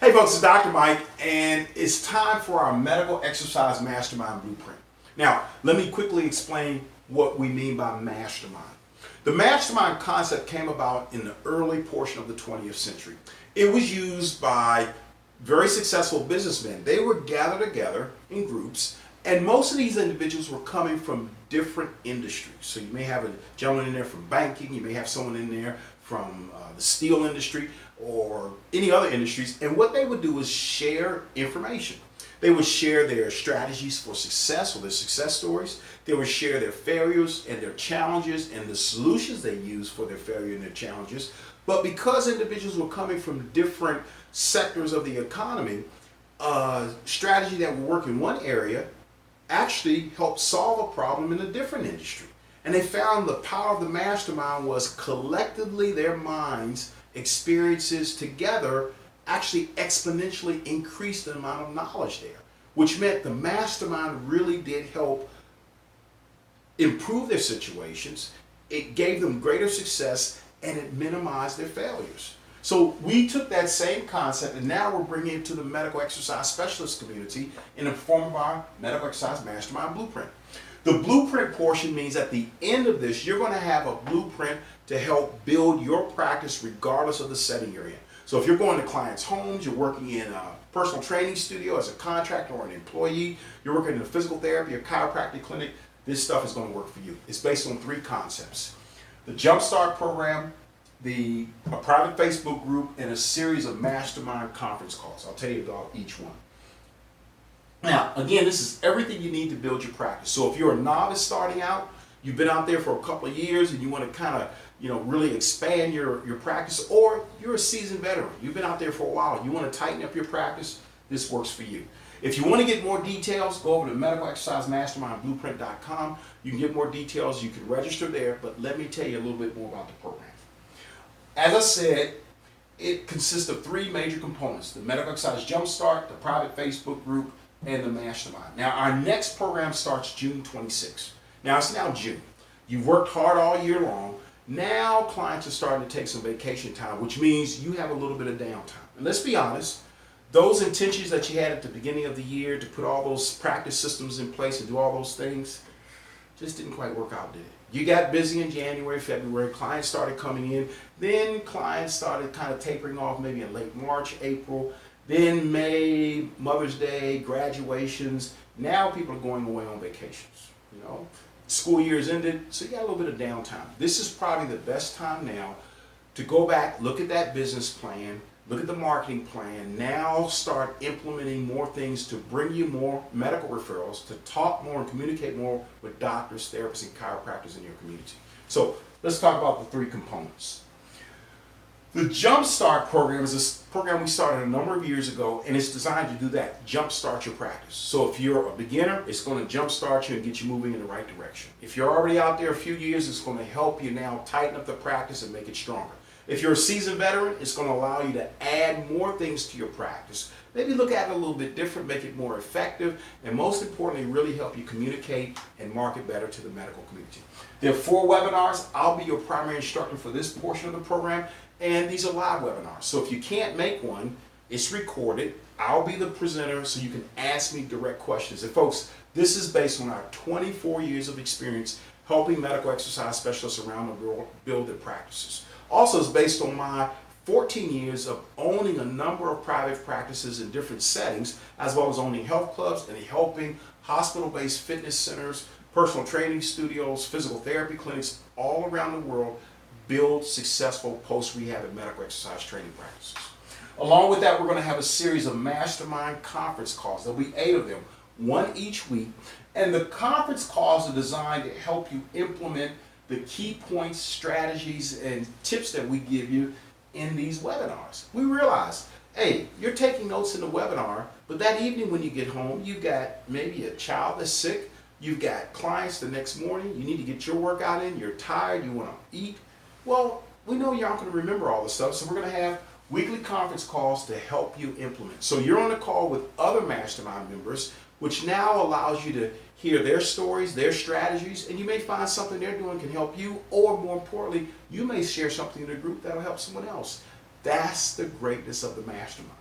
Hey folks, it's Dr. Mike, and it's time for our Medical Exercise Mastermind Blueprint. Now, let me quickly explain what we mean by mastermind. The mastermind concept came about in the early portion of the 20th century. It was used by very successful businessmen. They were gathered together in groups, and most of these individuals were coming from different industries. So you may have a gentleman in there from banking, you may have someone in there from the steel industry or any other industries, and what they would do is share information. They would share their strategies for success or their success stories. They would share their failures and their challenges and the solutions they use for their failure and their challenges. But because individuals were coming from different sectors of the economy, strategy that would work in one area actually helped solve a problem in a different industry. And they found the power of the mastermind was collectively their minds, experiences together actually exponentially increased the amount of knowledge there, which meant the mastermind really did help improve their situations. It gave them greater success and it minimized their failures. So we took that same concept and now we're bringing it to the medical exercise specialist community in the form of our Medical Exercise Mastermind Blueprint. The blueprint portion means at the end of this, you're going to have a blueprint to help build your practice regardless of the setting you're in. So if you're going to clients' homes, you're working in a personal training studio as a contractor or an employee, you're working in a physical therapy or chiropractic clinic, this stuff is going to work for you. It's based on three concepts: the Jumpstart program, a private Facebook group, and a series of mastermind conference calls. I'll tell you about each one. Now, again, this is everything you need to build your practice. So if you're a novice starting out, you've been out there for a couple of years and you want to kind of, really expand your practice, or you're a seasoned veteran, you've been out there for a while, you want to tighten up your practice, this works for you. If you want to get more details, go over to medicalexercisemastermindblueprint.com. You can get more details, you can register there, but let me tell you a little bit more about the program. As I said, it consists of three major components: the Medical Exercise Jumpstart, the private Facebook group, and the mastermind. Now, our next program starts June 26th. Now, it's now June. You've worked hard all year long. Now, clients are starting to take some vacation time, which means you have a little bit of downtime. And let's be honest, those intentions that you had at the beginning of the year to put all those practice systems in place and do all those things just didn't quite work out, did it? You got busy in January, February, clients started coming in, then clients started kind of tapering off maybe in late March, April, then May, Mother's Day, graduations. Now people are going away on vacations, School year's ended, so you got a little bit of downtime. This is probably the best time now to go back, look at that business plan, look at the marketing plan, now start implementing more things to bring you more medical referrals, to talk more and communicate more with doctors, therapists, and chiropractors in your community. So let's talk about the three components. The Jumpstart program is a program we started a number of years ago, and it's designed to do that, jumpstart your practice. So if you're a beginner, it's going to jumpstart you and get you moving in the right direction. If you're already out there a few years, it's going to help you now tighten up the practice and make it stronger. If you're a seasoned veteran, it's going to allow you to add more things to your practice. Maybe look at it a little bit different, make it more effective, and most importantly, really help you communicate and market better to the medical community. There are 4 webinars. I'll be your primary instructor for this portion of the program, and these are live webinars. So if you can't make one, it's recorded. I'll be the presenter so you can ask me direct questions. And folks, this is based on our 24 years of experience helping medical exercise specialists around the world build their practices. Also, it's based on my 14 years of owning a number of private practices in different settings, as well as owning health clubs and helping hospital-based fitness centers, personal training studios, physical therapy clinics all around the world build successful post-rehab and medical exercise training practices. Along with that, we're going to have a series of mastermind conference calls. There'll be 8 of them, one each week. And the conference calls are designed to help you implement the key points, strategies, and tips that we give you in these webinars. We realize, hey, you're taking notes in the webinar, but that evening when you get home, you've got maybe a child that's sick, you've got clients the next morning, you need to get your workout in, you're tired, you want to eat. Well, we know you aren't going to remember all this stuff, so we're going to have weekly conference calls to help you implement. So you're on a call with other mastermind members, which now allows you to hear their stories, their strategies, and you may find something they're doing can help you, or more importantly, you may share something in the group that'll help someone else. That's the greatness of the mastermind.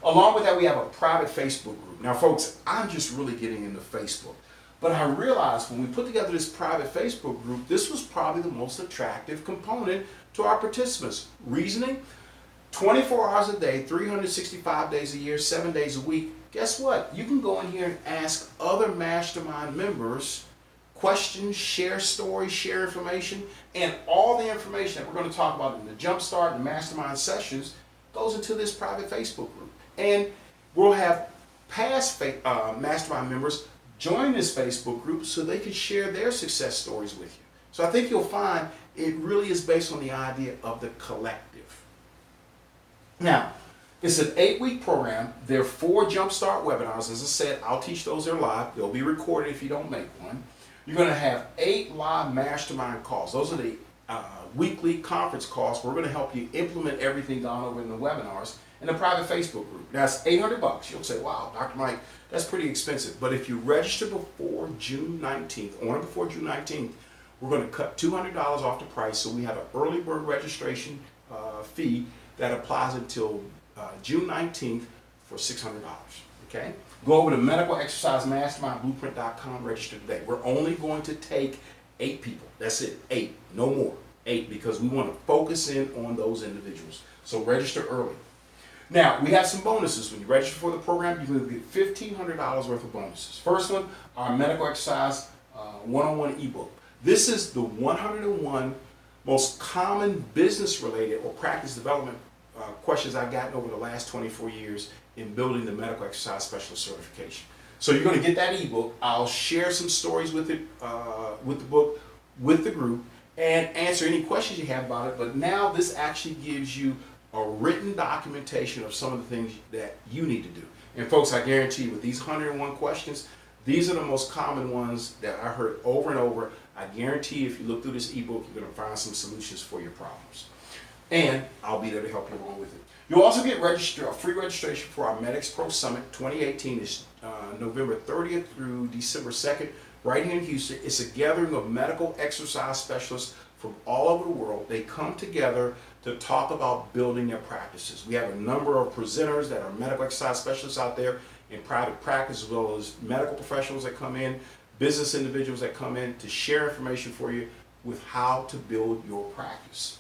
Along with that, we have a private Facebook group. Now, folks, I'm just really getting into Facebook. But I realized when we put together this private Facebook group, this was probably the most attractive component to our participants. Reasoning, 24 hours a day, 365 days a year, 7 days a week. Guess what? You can go in here and ask other mastermind members questions, share stories, share information, and all the information that we're going to talk about in the Jumpstart and Mastermind sessions goes into this private Facebook group. And we'll have past mastermind members join this Facebook group so they can share their success stories with you. So I think you'll find it really is based on the idea of the collective. Now, it's an 8-week program. There are 4 Jumpstart webinars. As I said, I'll teach those. They're live. They'll be recorded if you don't make one. You're going to have 8 live mastermind calls. Those are the weekly conference calls. We're going to help you implement everything gone over in the webinars in the private Facebook group. That's $800. You'll say, wow, Dr. Mike, that's pretty expensive. But if you register before June 19th, on or before June 19th, we're going to cut $200 off the price. So we have an early bird registration fee that applies until June 19th for $600. Okay? Go over to medicalexercisemastermindblueprint.com, register today. We're only going to take 8 people. That's it. 8. No more. 8, because we want to focus in on those individuals. So register early. Now, we have some bonuses. When you register for the program, you're going to get $1,500 worth of bonuses. First one, our medical exercise one-on-one ebook. This is the 101 most common business-related or practice development questions I've gotten over the last 24 years in building the medical exercise specialist certification. So you're going to get that ebook. I'll share some stories with it, with the book, with the group, and answer any questions you have about it. But now this actually gives you a written documentation of some of the things that you need to do. And folks, I guarantee you with these 101 questions, these are the most common ones that I heard over and over. I guarantee if you look through this ebook, you're going to find some solutions for your problems. And I'll be there to help you along with it. You'll also get free registration for our Medics Pro Summit 2018. Is November 30th through December 2nd, right here in Houston. It's a gathering of medical exercise specialists from all over the world. They come together to talk about building their practices. We have a number of presenters that are medical exercise specialists out there in private practice, as well as medical professionals that come in, business individuals that come in to share information for you with how to build your practice.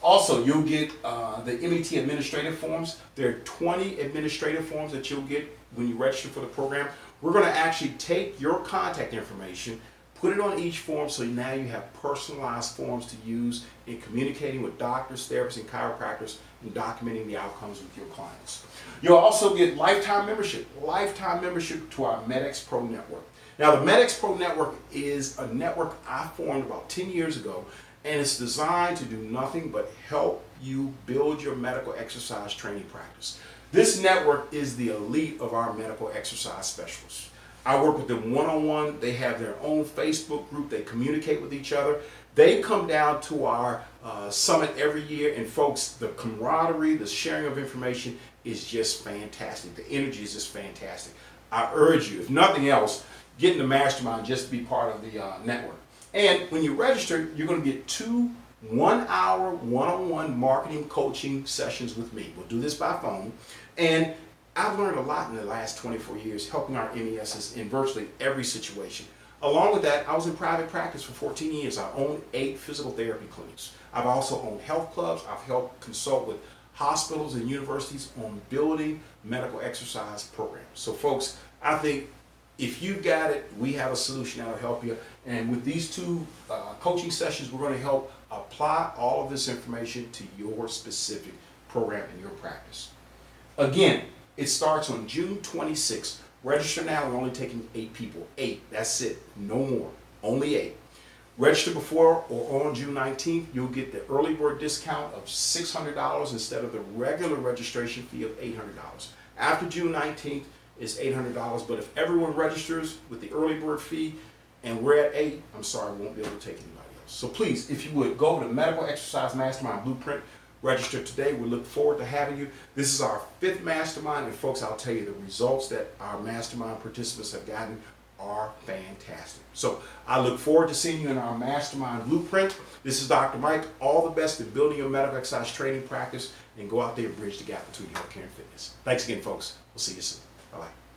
Also, you'll get the MET administrative forms. There are 20 administrative forms that you'll get when you register for the program. We're going to actually take your contact information, put it on each form, so now you have personalized forms to use in communicating with doctors, therapists, and chiropractors and documenting the outcomes with your clients. You'll also get lifetime membership to our MedX Pro network. Now, the MedX Pro network is a network I formed about 10 years ago, and it's designed to do nothing but help you build your medical exercise training practice. This network is the elite of our medical exercise specialists. I work with them one-on-one. They have their own Facebook group. They communicate with each other. They come down to our summit every year, and folks, the camaraderie, the sharing of information is just fantastic. The energy is just fantastic. I urge you, if nothing else, get in the mastermind just to be part of the network. And when you register, you're going to get 2 1-hour one-on-one marketing coaching sessions with me. We'll do this by phone. And I've learned a lot in the last 24 years helping our MESs in virtually every situation. Along with that, I was in private practice for 14 years. I owned 8 physical therapy clinics. I've also owned health clubs. I've helped consult with hospitals and universities on building medical exercise programs. So folks, I think if you've got it, we have a solution that will help you. And with these 2 coaching sessions, we're going to help apply all of this information to your specific program and your practice. Again, it starts on June 26th. Register now. We're only taking 8 people. 8. That's it. No more. Only 8. Register before or on June 19th. You'll get the early bird discount of $600 instead of the regular registration fee of $800. After June 19th, it's $800. But if everyone registers with the early bird fee and we're at 8, I'm sorry, we won't be able to take anybody else. So please, if you would, go over to Medical Exercise Mastermind Blueprint. Register today. We look forward to having you. This is our 5th mastermind, and folks, I'll tell you, the results that our mastermind participants have gotten are fantastic. So I look forward to seeing you in our mastermind blueprint. This is Dr. Mike. All the best in building your medical exercise training practice and go out there and bridge the gap between healthcare and fitness. Thanks again, folks. We'll see you soon. Bye-bye.